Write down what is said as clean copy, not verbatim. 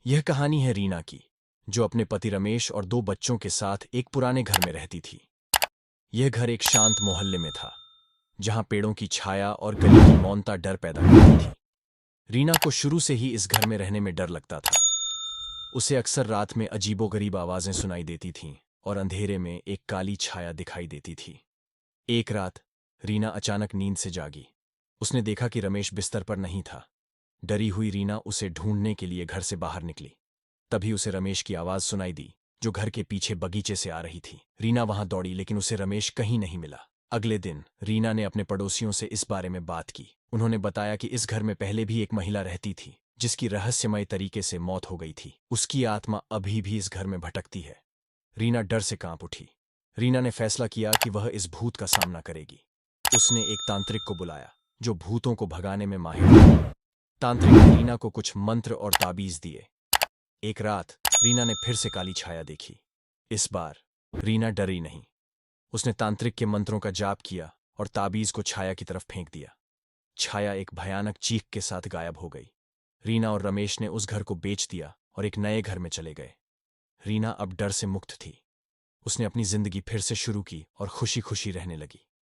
यह कहानी है रीना की, जो अपने पति रमेश और दो बच्चों के साथ एक पुराने घर में रहती थी। यह घर एक शांत मोहल्ले में था, जहां पेड़ों की छाया और गली की मौनता डर पैदा करती थी। रीना को शुरू से ही इस घर में रहने में डर लगता था। उसे अक्सर रात में अजीबोगरीब आवाजें सुनाई देती थीं और अंधेरे में एक काली छाया दिखाई देती थी। एक रात रीना अचानक नींद से जागी। उसने देखा कि रमेश बिस्तर पर नहीं था। डरी हुई रीना उसे ढूंढने के लिए घर से बाहर निकली। तभी उसे रमेश की आवाज सुनाई दी, जो घर के पीछे बगीचे से आ रही थी। रीना वहां दौड़ी, लेकिन उसे रमेश कहीं नहीं मिला। अगले दिन रीना ने अपने पड़ोसियों से इस बारे में बात की। उन्होंने बताया कि इस घर में पहले भी एक महिला रहती थी, जिसकी रहस्यमय तरीके से मौत हो गई थी। उसकी आत्मा अभी भी इस घर में भटकती है। रीना डर से कांप उठी। रीना ने फैसला किया कि वह इस भूत का सामना करेगी। उसने एक तांत्रिक को बुलाया, जो भूतों को भगाने में माहिर था। तांत्रिक ने रीना को कुछ मंत्र और ताबीज दिए। एक रात रीना ने फिर से काली छाया देखी। इस बार रीना डरी नहीं। उसने तांत्रिक के मंत्रों का जाप किया और ताबीज को छाया की तरफ फेंक दिया। छाया एक भयानक चीख के साथ गायब हो गई। रीना और रमेश ने उस घर को बेच दिया और एक नए घर में चले गए। रीना अब डर से मुक्त थी। उसने अपनी जिंदगी फिर से शुरू की और खुशी खुशी रहने लगी।